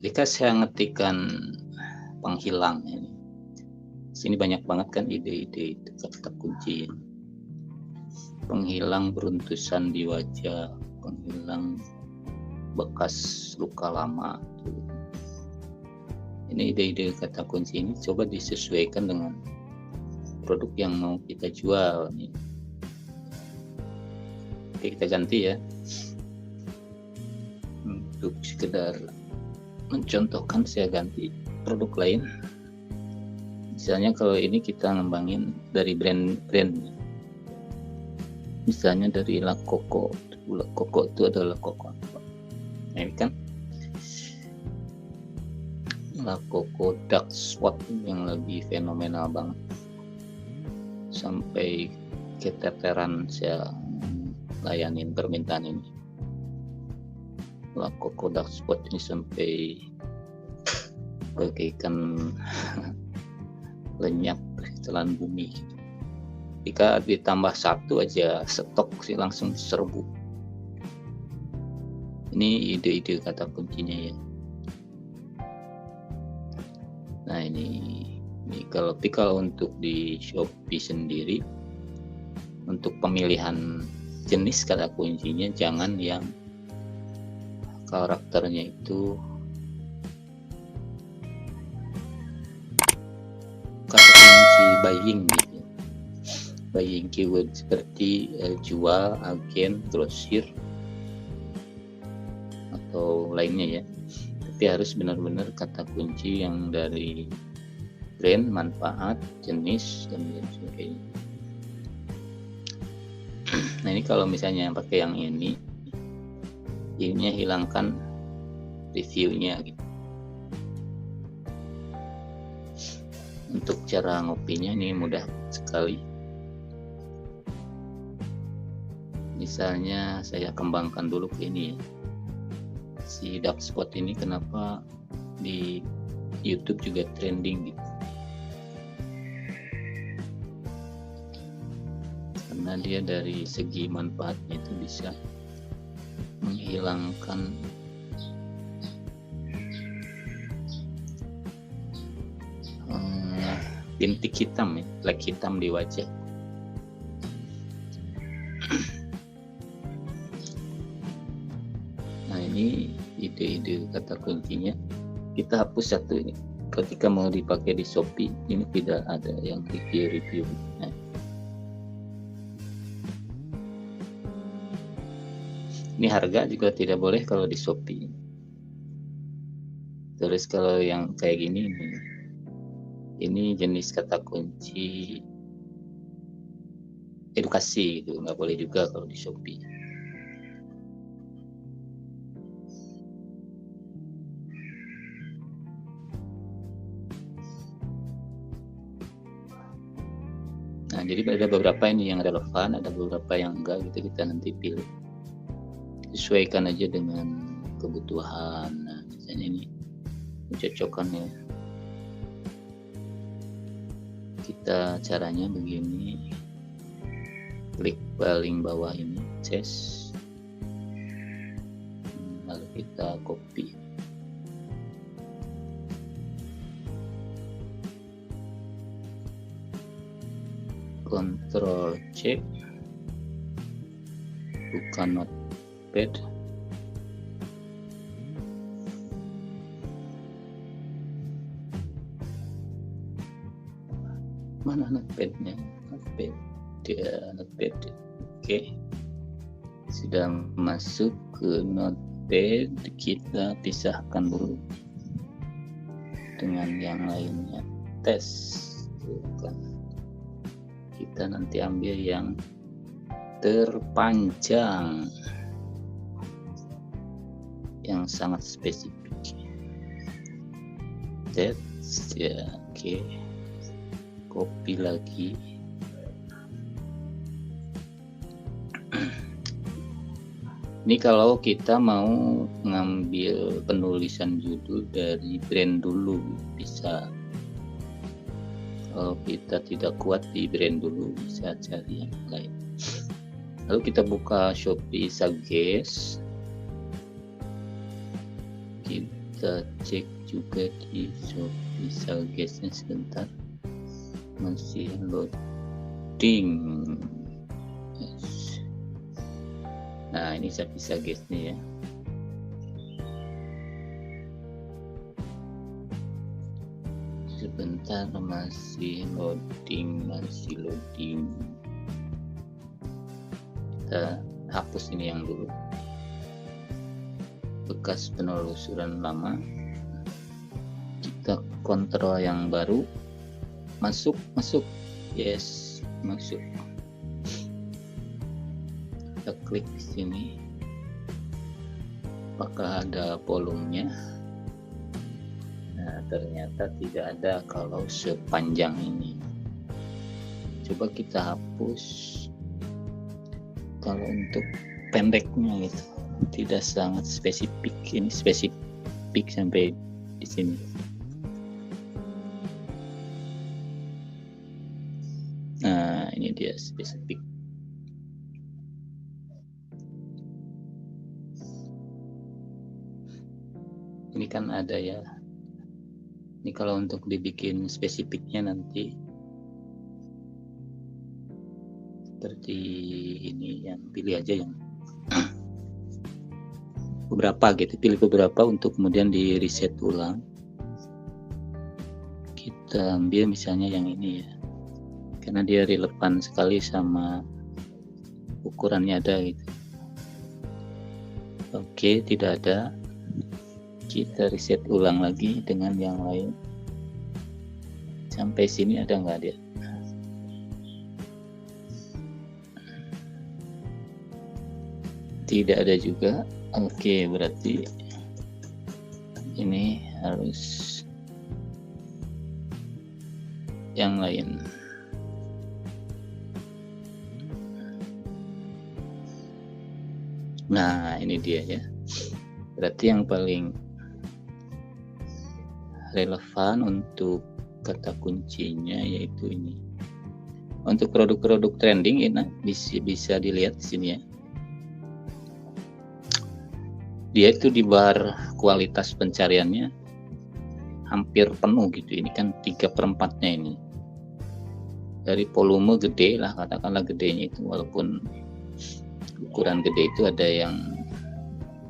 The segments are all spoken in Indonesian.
Jika saya ngetikkan penghilang ini, sini banyak banget kan ide-ide kata kunci. Penghilang beruntusan di wajah, penghilang bekas luka lama. Ini ide-ide kata kunci ini coba disesuaikan dengan produk yang mau kita jual nih. Oke, kita ganti ya. Untuk sekedar mencontohkan, saya ganti produk lain. Misalnya kalau ini kita ngembangin dari brand, misalnya dari La Coco. La Coco itu adalah Coco. Nah, ini kan La Coco Dark Spot yang lagi fenomenal banget. Sampai keteteran saya layanin permintaan ini. La Coco Dark Spot ini sampai bagaikan lenyap telan bumi. Jika ditambah satu aja stok sih langsung serbu. Ini ide-ide kata kuncinya ya. Nah ini kalau untuk di Shopee sendiri, untuk pemilihan jenis kata kuncinya jangan yang karakternya itu kata kunci buying gitu, buying keyword seperti jual, agen, grosir atau lainnya ya. Tapi harus benar-benar kata kunci yang dari brand, manfaat, jenis, dan lain sebagainya. Nah ini kalau misalnya pakai yang ini hilangkan reviewnya gitu. Untuk cara ngopinya ini mudah sekali. Misalnya saya kembangkan dulu ke ini ya. Si dark spot ini kenapa di YouTube juga trending gitu. Karena dia dari segi manfaatnya itu bisa menghilangkan bintik hitam ya, flek hitam di wajah. Nah ini ide-ide kata kuncinya. Kita hapus satu ini. Ketika mau dipakai di Shopee ini tidak ada yang review. Nah. Ini harga juga tidak boleh kalau di Shopee. Terus kalau yang kayak gini ini jenis kata kunci edukasi itu nggak boleh juga kalau di Shopee. Nah jadi ada beberapa ini yang relevan, ada beberapa yang enggak gitu, kita nanti pilih. Sesuaikan aja dengan kebutuhan. Nah, misalnya ini mencocokkan ya. Kita caranya begini, klik paling bawah ini, paste, lalu kita copy. Ctrl C, buka notepad, mana notepadnya? Notepad. Oke, sudah masuk ke notepad, kita pisahkan dulu dengan yang lainnya. Tes, bukan. Kita nanti ambil yang terpanjang, yang sangat spesifik. That's ya, oke. Copy lagi. Ini kalau kita mau ngambil penulisan judul dari brand dulu bisa. Kalau kita tidak kuat di brand dulu bisa cari yang lain. Lalu kita buka Shopee Suggest. kita cek juga di Shopee Salgesnya sebentar, masih loading. Yes. Nah ini Shopee Salgesnya ya. Sebentar, masih loading. Kita hapus ini yang dulu, bekas penelusuran lama. Kita kontrol yang baru, masuk, yes, masuk. Kita klik di sini, apakah ada volumenya? Nah ternyata tidak ada kalau sepanjang ini. Coba kita hapus. Kalau untuk pendeknya gitu tidak sangat spesifik, ini spesifik sampai di sini. Nah ini dia spesifik. Ini kan ada ya. Ini kalau untuk dibikin spesifiknya nanti seperti ini, yang pilih aja yang beberapa gitu, pilih beberapa untuk kemudian di reset ulang. Kita ambil misalnya yang ini ya, karena dia relevan sekali sama ukurannya ada gitu. Oke, tidak ada, kita reset ulang lagi dengan yang lain. Sampai sini ada nggak dia? Tidak ada juga. Oke, berarti ini harus yang lain. Nah ini dia ya, berarti yang paling relevan untuk kata kuncinya yaitu ini. Untuk produk-produk trending ini bisa dilihat di sini ya. Dia itu di bar kualitas pencariannya hampir penuh gitu. Ini kan 3/4-nya ini. Dari volume gede lah, katakanlah gedenya itu, walaupun ukuran gede itu ada yang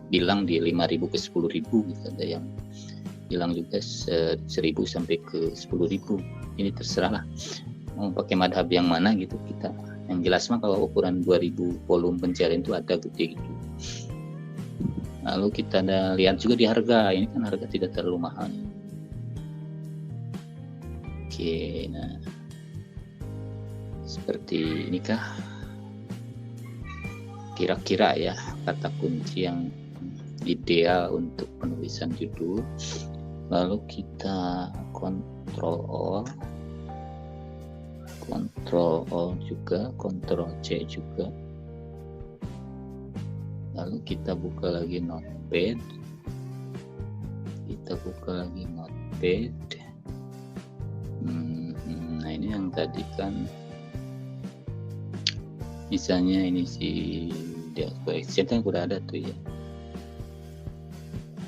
bilang di 5.000 ke 10.000 gitu, ada yang bilang juga 1.000 sampai ke 10.000. Ini terserah lah mau pakai madhab yang mana gitu kita. Yang jelas mah kalau ukuran 2.000 volume pencarian itu ada gede gitu. Lalu kita ada lihat juga di harga, ini kan harga tidak terlalu mahal. Oke, nah seperti inikah kira-kira ya kata kunci yang ideal untuk penulisan judul. Lalu kita kontrol juga, kontrol C juga. Lalu kita buka lagi Notepad. Nah ini yang tadi kan, misalnya ini si Dialog Action kan udah ada tuh ya.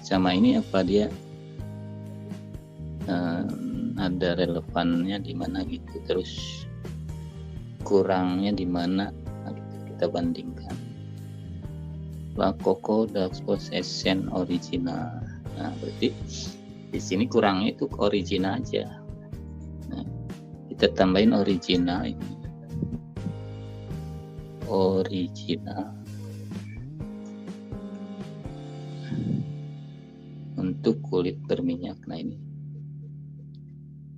Sama ini apa dia ada relevannya di mana gitu, terus kurangnya di mana, gitu kita bandingkan. Lakoko Daxpos Essen original. Nah, berarti di sini kurangnya itu original aja. Nah, kita tambahin original ini. Original. Untuk kulit berminyak. Nah, ini.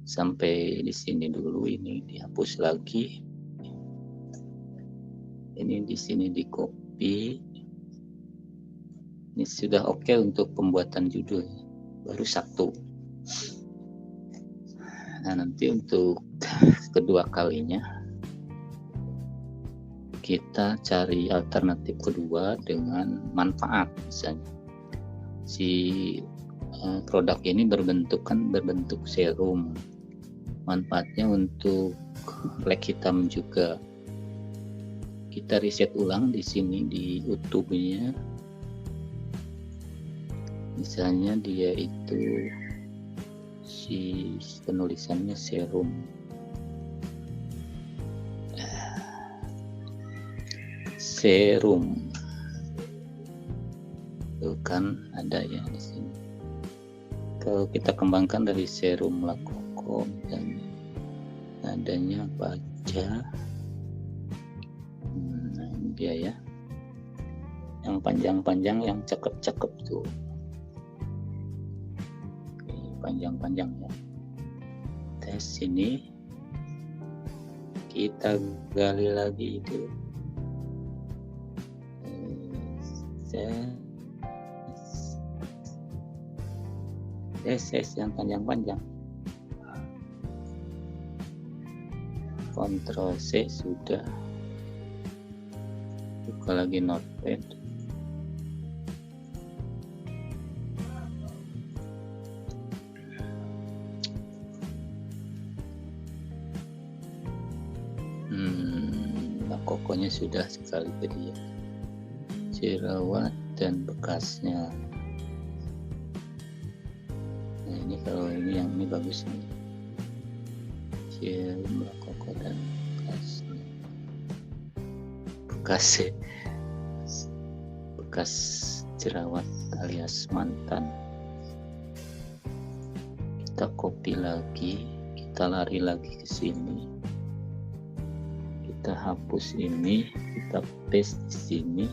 Sampai di sini dulu, ini dihapus lagi. Ini di sini di copy. Ini sudah oke untuk pembuatan judul, baru satu. Nah nanti untuk kedua kalinya kita cari alternatif kedua dengan manfaat. Misalnya si produk ini berbentuk serum, manfaatnya untuk flek hitam juga. Kita riset ulang di sini di YouTube-nya. Misalnya dia itu si penulisannya serum, serum itu kan ada ya di sini. Kalau kita kembangkan dari serum lakoko misalnya adanya baja, nah ini dia ya, yang panjang-panjang, yang cakep-cakep tuh, ini panjang-panjang ya. Tes ini kita gali lagi itu tes yang panjang-panjang. Ctrl C sudah, buka lagi notepad. Kokonya sudah sekali tadi ya, jerawat dan bekasnya. Nah ini kalau ini yang ini bagus nih, serum koko dan bekasnya. Bekas jerawat alias mantan. Kita copy lagi, kita lari lagi ke sini, kita hapus ini, kita paste di sini,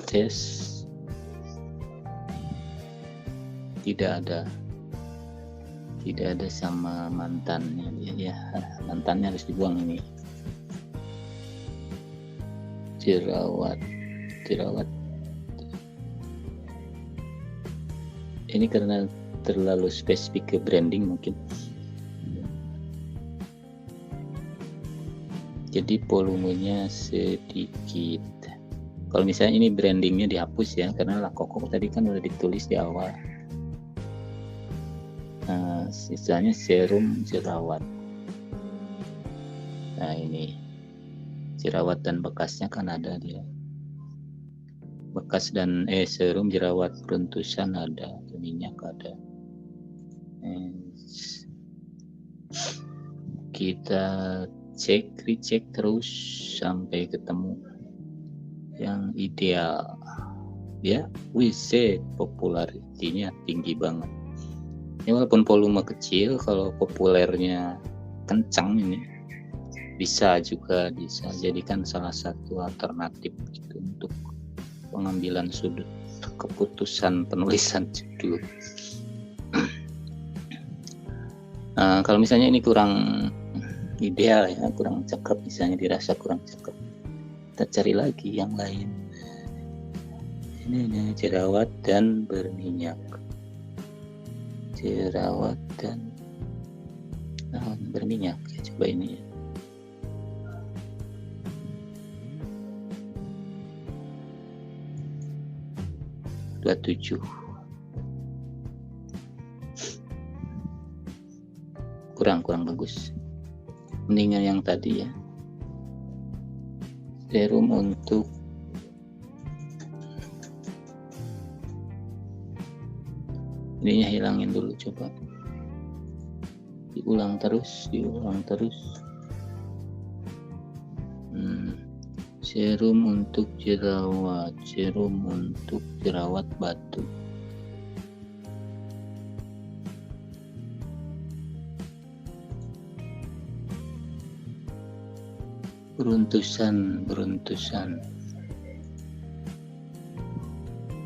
tes, tidak ada sama mantannya ya, mantannya harus dibuang ini. Jerawat ini karena terlalu spesifik ke branding mungkin, jadi volumenya sedikit. Kalau misalnya ini brandingnya dihapus ya, karena lakoko tadi kan udah ditulis di awal. Nah, sisanya serum jerawat. Nah ini jerawat dan bekasnya kan ada dia. Bekas dan serum jerawat beruntusan ada, minyak ada. Kita recheck terus sampai ketemu yang ideal ya. Wiset popularitinya tinggi banget ini, walaupun volume kecil. Kalau populernya kencang ini bisa jadikan salah satu alternatif gitu untuk pengambilan sudut keputusan penulisan judul. Kalau misalnya ini kurang ideal ya, kurang cakep, misalnya dirasa kurang cakep, kita cari lagi yang lain. Ini jerawat dan berminyak, jerawat dan berminyak ya, coba ini ya. kurang bagus, mendingan yang tadi ya. Serum untuk ininya hilangin dulu, coba diulang terus. Serum untuk jerawat batu. Beruntusan.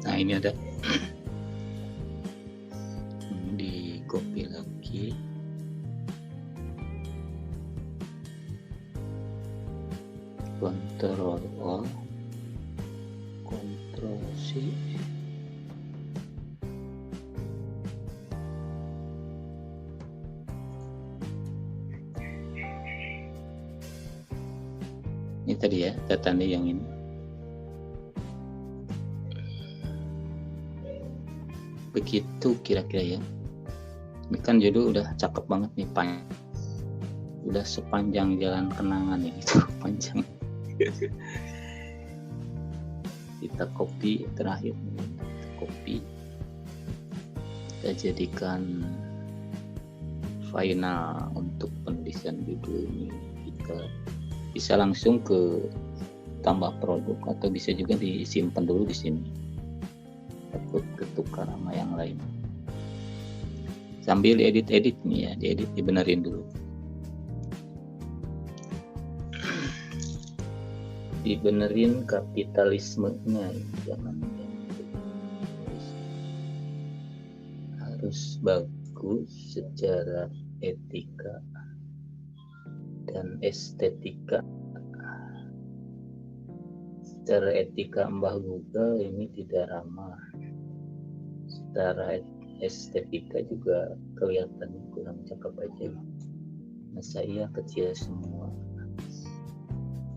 Nah ini ada. Di copy lagi. Ctrl O, Ctrl C. Ini tadi ya, datanya yang ini. Begitu kira-kira ya. Ini kan judul udah cakep banget nih, udah sepanjang jalan kenangan ini, itu panjang. kita copy terakhir, kita copy, kita jadikan final untuk penulisan judul ini. Kita bisa langsung ke tambah produk atau bisa juga disimpan dulu di sini, takut ketukar sama yang lain. Sambil diedit nih ya, diedit, dibenerin dulu, dibenerin kapitalismenya, jangan harus bagus secara etika dan estetika. Secara etika Mbah Google ini tidak ramah, secara estetika juga kelihatan kurang cakep aja. Nah, saya kecil semua,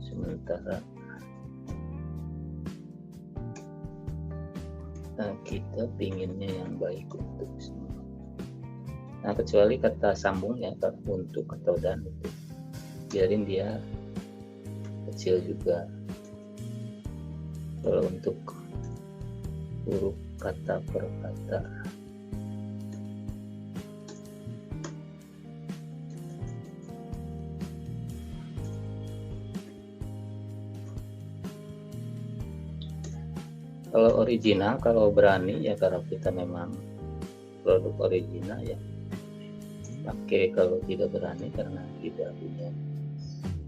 sementara kita pinginnya yang baik untuk semua. Nah, kecuali kata sambung ya, untuk atau dan, itu biarin dia kecil juga. Kalau untuk huruf kata per kata, kalau original, kalau berani ya, kalau kita memang produk original ya pakai. Kalau tidak berani karena tidak punya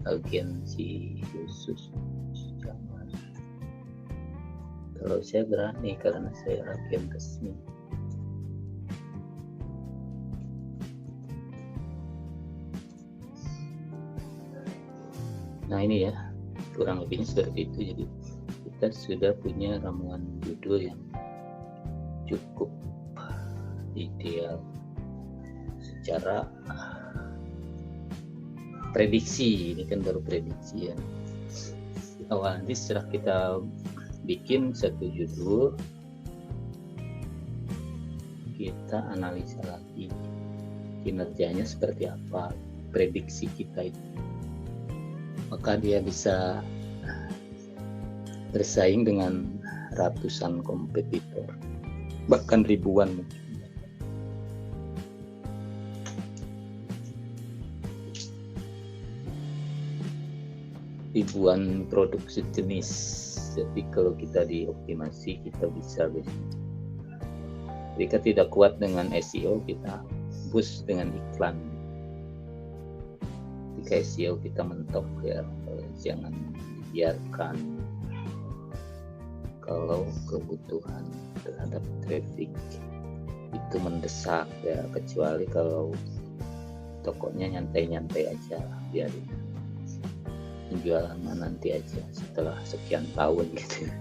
agensi khusus, jangan. Kalau saya berani karena saya agen resmi. Nah ini ya, kurang lebihnya seperti itu. Jadi kita sudah punya ramuan judul yang cukup ideal secara prediksi. Ini kan baru prediksi ya. Awal nanti setelah kita bikin satu judul, kita analisa lagi kinerjanya seperti apa, prediksi kita itu, maka dia bisa bersaing dengan ratusan kompetitor, bahkan ribuan mungkin. Ribuan produk sejenis. Jadi kalau kita dioptimasi, kita bisa jika tidak kuat dengan SEO, kita boost dengan iklan. Jika SEO kita mentok ya, jangan biarkan. Kalau kebutuhan terhadap traffic itu mendesak ya, kecuali kalau tokonya nyantai-nyantai aja, biarin jualan nanti aja setelah sekian tahun gitu.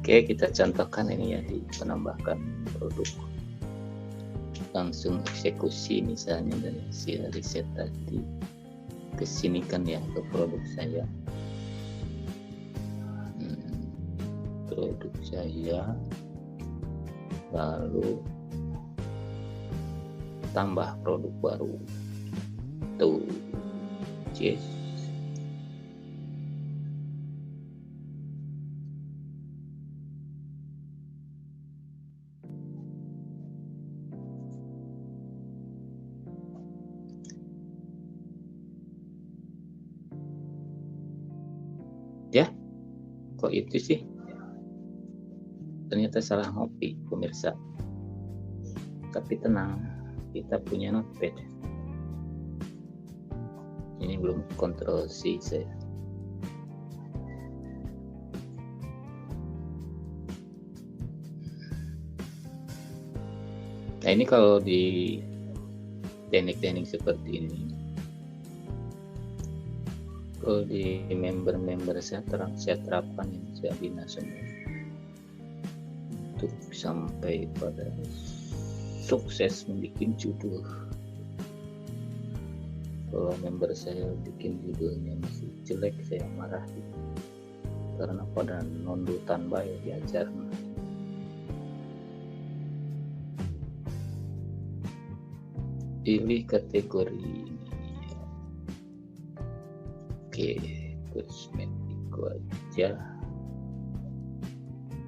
Oke, kita contohkan ini ya, di penambahkan produk, langsung eksekusi misalnya dari hasil riset tadi, kesinikan ya ke produk saya. Produk saya, lalu tambah produk baru tuh, yes. Ya, kok itu sih? Ternyata salah ngopi pemirsa. Tapi tenang, kita punya notepad. Ini belum kontrol C saya. Nah ini kalau di teknik-teknik seperti ini, kalau di member-member saya terapkan ini, saya bina semua untuk sampai pada sukses membuat judul. Kalau member saya bikin judulnya masih jelek, saya marah gitu. Karena pada nondutan baik diajar. Pilih kategori ini. Oke, kosmetik. wajah,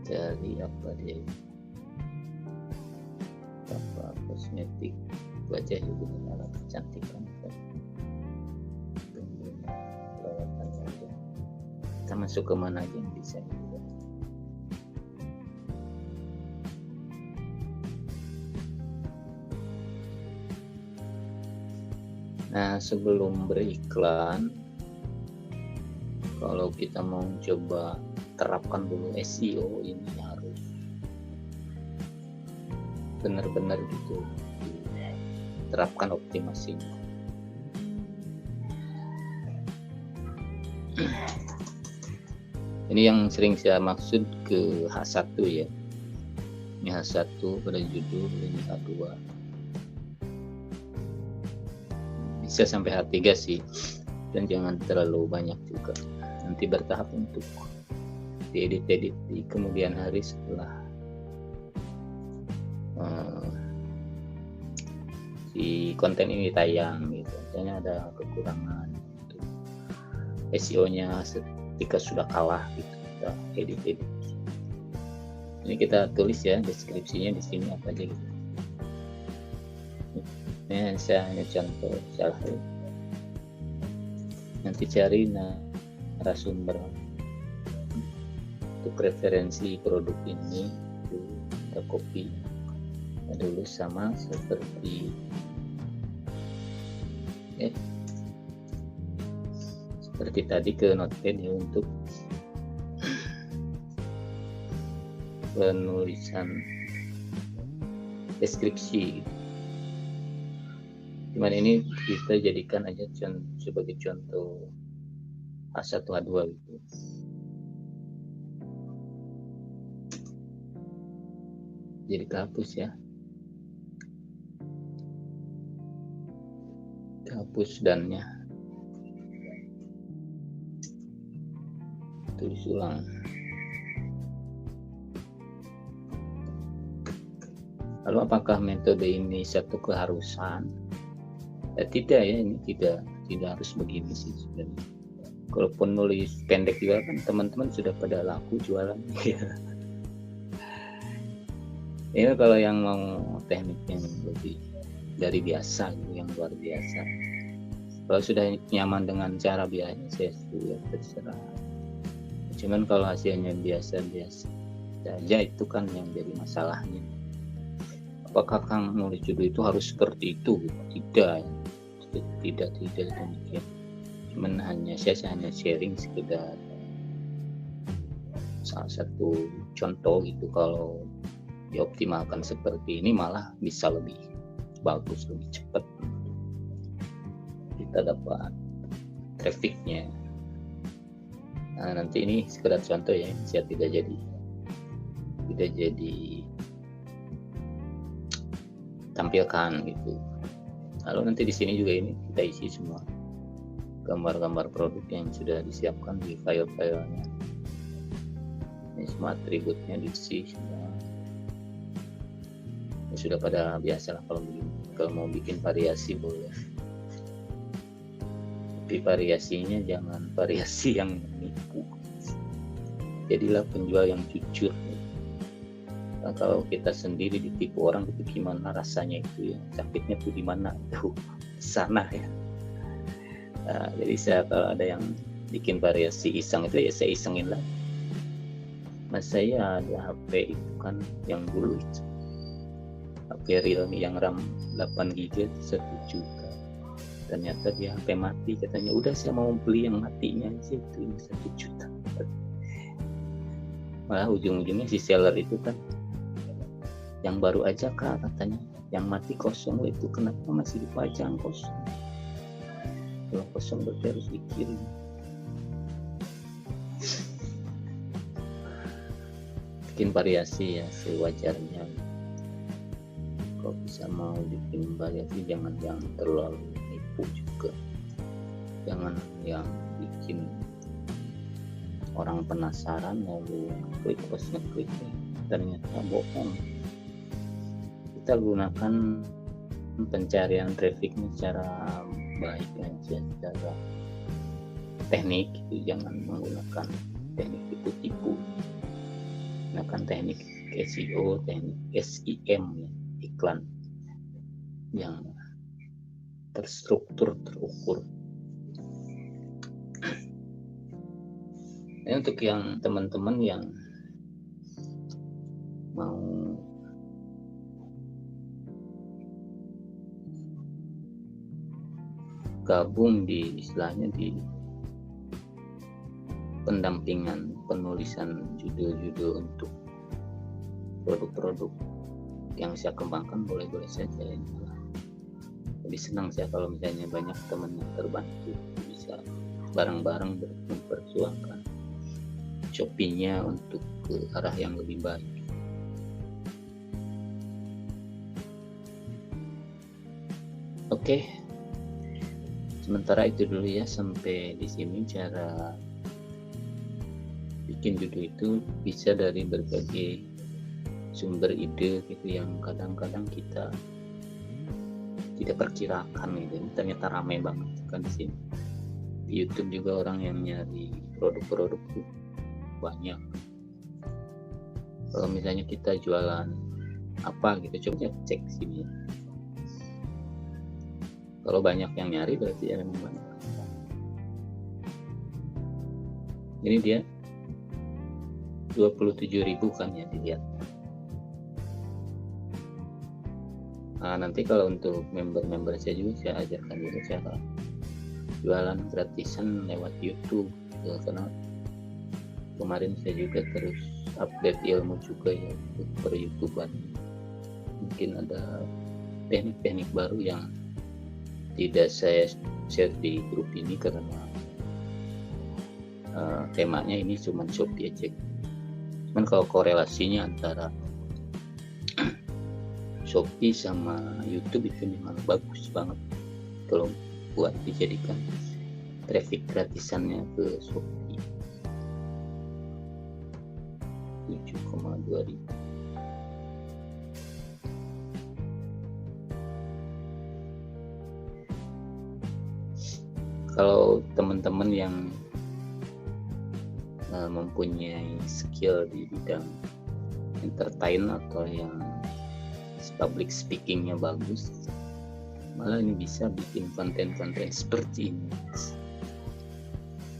cari apa dia, apa kosmetik wajah itu dengan alat kecantikan, perawatan wajah. Kita masuk ke mana aja yang bisa. Nah, sebelum beriklan, kalau kita mau coba terapkan dulu SEO ini harus benar-benar gitu terapkan optimasinya. Ini yang sering saya maksud ke H1 ya. Ini H1 pada judul, ini H2. Bisa sampai H3 sih, dan jangan terlalu banyak juga. Nanti bertahap untuk diedit-edit di kemudian hari setelah si konten ini tayang gitu. Misalnya ada kekurangan untuk SEO-nya ketika sudah kalah gitu, kita edit-edit. Ini kita tulis ya deskripsinya di sini apa aja gitu. Ini saya hanya contoh salah. Nanti cari narasumber untuk referensi produk ini, kita copy dulu sama seperti seperti tadi ke Notepad ya, untuk penulisan deskripsi gitu. Cuman ini kita jadikan aja sebagai contoh H1 H2 gitu. Jadi kehapus ya. Hapus dannya, tulis ulang. Lalu apakah metode ini satu keharusan? Tidak ya, ini tidak harus begini sih sebenarnya. Kalaupun nulis pendek juga kan teman-teman sudah pada laku jualan ya. Ini kalau yang mau teknik yang lebih dari biasa gitu, yang luar biasa. Kalau sudah nyaman dengan cara biasa, saya sudah terserah. Cuman kalau hasilnya biasa-biasa saja, itu kan yang jadi masalahnya. Apakah Kang nulis judul itu harus seperti itu? Tidak demikian. Cuman saya hanya sharing sekedar salah satu contoh gitu. Kalau dioptimalkan seperti ini malah bisa lebih bagus, lebih cepat kita dapat trafficnya. Nah, nanti ini sekedar contoh ya, saya tidak jadi tampilkan gitu. Lalu nanti di sini juga ini kita isi semua gambar-gambar produk yang sudah disiapkan di file-filenya. Ini semua atributnya diisi semua. Ini sudah pada biasa lah kalau begini. Kalau mau bikin variasi boleh, tapi variasinya jangan variasi yang menipu. Jadilah penjual yang jujur. Nah, kalau kita sendiri ditipu orang itu gimana rasanya itu ya, sakitnya tuh di mana tuh sana ya. Nah, jadi saya kalau ada yang bikin variasi iseng itu ya saya isengin lah. Mas saya ada HP itu kan yang dulu itu HP Realme yang RAM 8GB 1 juta. Ternyata dia HP mati, katanya udah saya mau beli yang matinya aja itu, ini 1 juta. Malah ujung-ujungnya si seller itu kan yang baru aja Kak, katanya yang mati kosong itu, kenapa masih dipajang kosong? Kalau kosong berarti harus dikirim. Bikin variasi ya sewajarnya. Kalau bisa mau bikin variasi jangan yang terlalu nipu juga, jangan yang bikin orang penasaran lalu klik ternyata bohong. Kita gunakan pencarian trafficnya secara baik aja, secara teknik itu jangan menggunakan teknik tipu-tipu, gunakan teknik SEO, teknik SEM ya, iklan yang terstruktur, terukur. Ini untuk yang teman-teman yang mau gabung di istilahnya di pendampingan penulisan judul-judul untuk produk-produk yang saya kembangkan, boleh-boleh saja. Lebih senang saya kalau misalnya banyak teman yang terbantu, bisa bareng-bareng memperjuangkan Shopee-nya untuk ke arah yang lebih baik. Oke. Sementara itu dulu ya, sampai di sini cara bikin judul itu bisa dari berbagai sumber ide gitu yang kadang-kadang kita tidak perkirakan gitu. Ini ternyata ramai banget kan di sini. Di YouTube juga orang yang nyari produk-produk itu banyak. Kalau misalnya kita jualan apa gitu, coba cek sini. Kalau banyak yang nyari berarti ya memang banyak. Ini dia 27.000 kan ya dilihat. Nah, nanti kalau untuk member saya juga saya ajarkan juga cara jualan gratisan lewat YouTube ya, karena kemarin saya juga terus update ilmu juga ya untuk per YouTuber. Mungkin ada teknik-teknik baru yang tidak saya share di grup ini karena temanya ini cuma Shopee aja. Cuman kalau korelasinya antara Shopee sama YouTube itu memang bagus banget kalau buat dijadikan traffic gratisannya ke Shopee. 7,2 ribu. Kalau teman-teman yang mempunyai skill di bidang entertain atau yang public speakingnya bagus, malah ini bisa bikin konten-konten seperti ini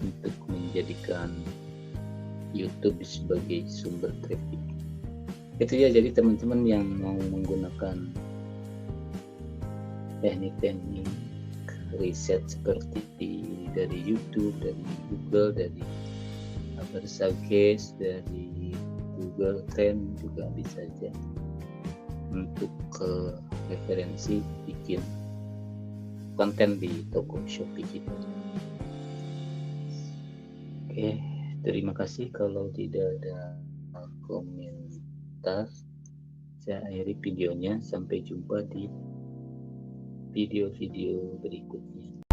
untuk menjadikan YouTube sebagai sumber traffic. Itu ya, jadi teman-teman yang mau menggunakan teknik-teknik riset seperti dari YouTube, dari Google, dari Versace, dari Google Trend juga bisa aja untuk referensi bikin konten di toko Shopee kita. Oke, terima kasih. Kalau tidak ada komentar, saya akhiri videonya. Sampai jumpa di video-video berikutnya.